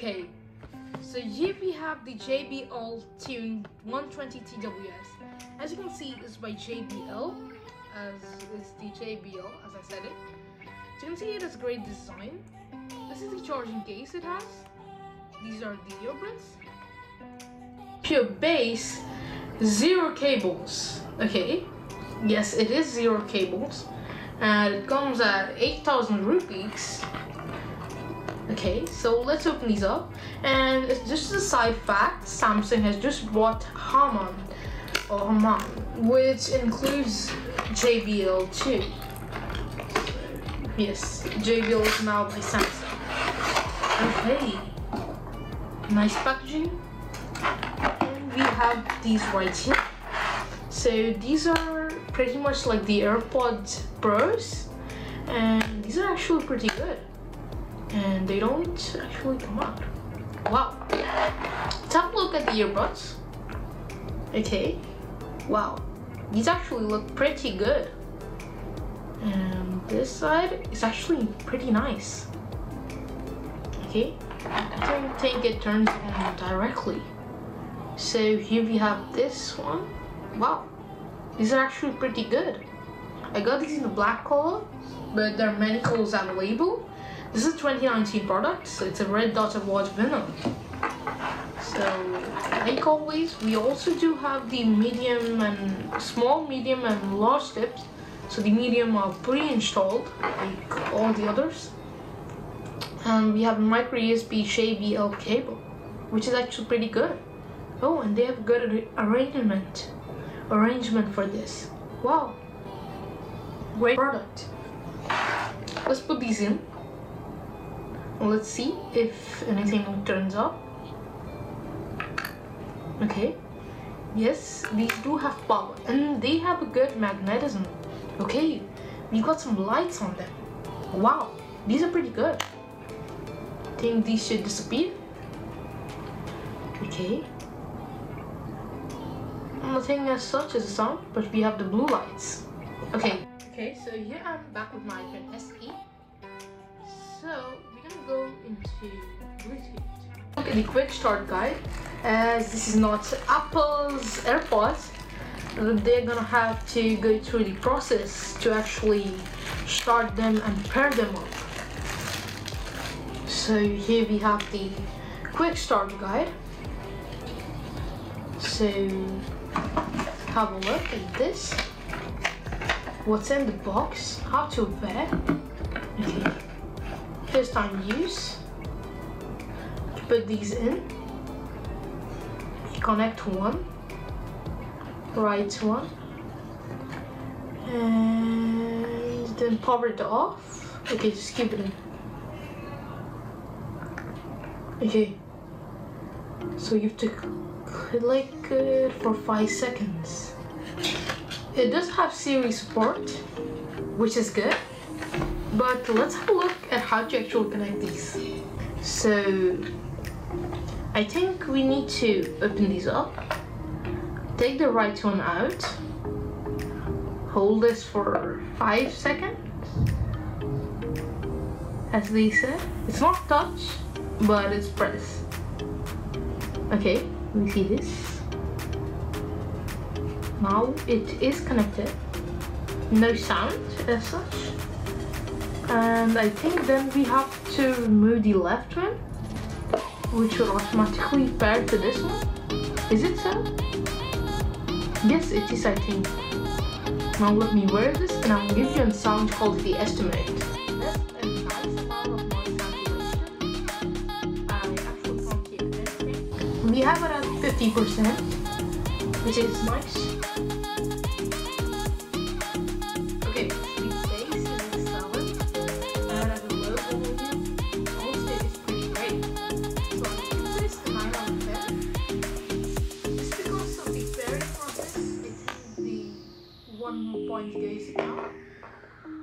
Okay, so here we have the JBL Tune 120 TWS. As you can see, it's by JBL, as it's the JBL, as I said it. So you can see it has great design. This is the charging case it has. These are the earbuds. Pure bass, 0 cables. Okay, yes, it is 0 cables, and it comes at 8,000 rupees. Okay, so let's open these up. And it's just a side fact, Samsung has just bought Harman, which includes JBL Tune. Yes, JBL is now by Samsung. Okay, nice packaging. And we have these right here. So these are pretty much like the AirPods Pros, and these are actually pretty good. And they don't actually come out. Wow. Let's have a look at the earbuds. Okay. Wow. These actually look pretty good. And this side is actually pretty nice. Okay. I don't think it turns on directly. So here we have this one. Wow. These are actually pretty good. I got these in the black color, but there are many colors available. This is a 2019 product, so it's a red dotted watch vinyl. So, like always, we also do have the medium and small, medium and large tips. So the medium are pre-installed, like all the others. And we have a micro USB JBL cable, which is actually pretty good. Oh, and they have good arrangement for this. Wow, great product. Let's put these in. Let's see if anything turns up. Okay, yes, these do have power and they have a good magnetism. Okay, we got some lights on them. Wow, these are pretty good. I think these should disappear. Okay, nothing as such as a sound, but we have the blue lights. Okay, so here I'm back with my iPad SE. So we're gonna go into Bluetooth. Look at the quick start guide, as this is not Apple's AirPods. They're gonna have to go through the process to actually start them and pair them up. So here we have the quick start guide. So have a look at this. What's in the box, how to pair. Okay. First time use. Put these in. Connect one. Right one. And then power it off. Okay, just keep it in. Okay. So you have to click it for 5 seconds. It does have Siri support, which is good. But let's have a look at how to actually connect these. So I think we need to open these up. Take the right one out. Hold this for 5 seconds. As they said, it's not touch, but it's press. Okay, we see this. Now it is connected. No sound as such. And I think then we have to remove the left one, which will automatically pair to this one. Is it so? Yes, it is, I think. Now let me wear this and I will give you a sound quality estimate. That's a nice amount of noise cancellation. I actually can't hear anything. We have it at 50%, which is nice. Goes down.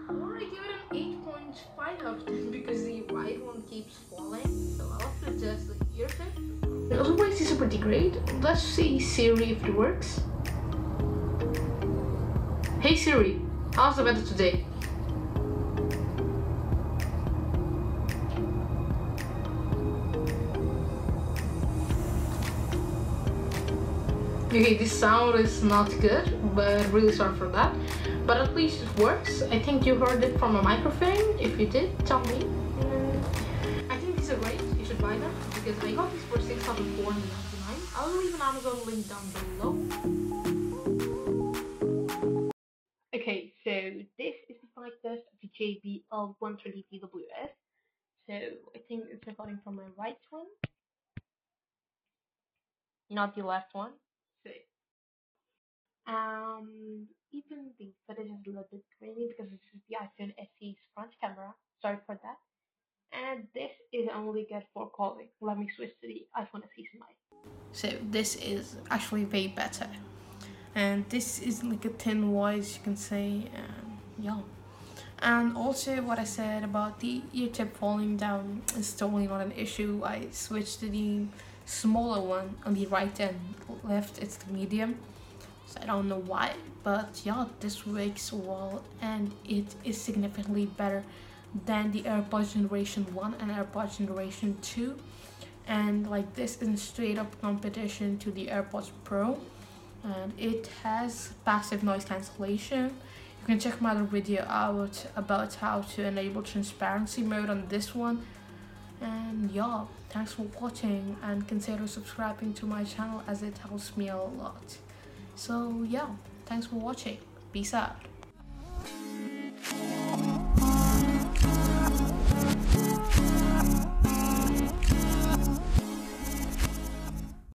I want to give it an 8.5 out of 10 because the right one keeps falling, so I'll have to adjust the ear tip. Otherwise, these are pretty great. Let's see Siri if it works. Hey Siri, how's the weather today? Okay, this sound is not good, but really sorry for that. But at least it works. I think you heard it from a microphone. If you did, tell me. I think these are great. You should buy them because I got these for $6,499. I'll leave an Amazon link down below. Okay, so this is the mic test of the JBL 130 TWS. So I think it's recording from my right one, not the left one. So even the footage is a little bit grainy because this is the iPhone SE's front camera. Sorry for that. And this is only good for calling. Let me switch to the iPhone SE's mic. So this is actually way better. And this is like a thin voice, you can say. Yeah. And also what I said about the ear tip falling down is totally not an issue. I switched to the smaller one on the right and left, it's the medium. So I don't know why, but yeah, this works well and it is significantly better than the AirPods Generation 1 and AirPods Generation 2. And like this is straight up competition to the AirPods Pro, and it has passive noise cancellation. You can check my other video out about how to enable transparency mode on this one. And yeah, thanks for watching and consider subscribing to my channel as it helps me a lot. So yeah, thanks for watching. Peace out.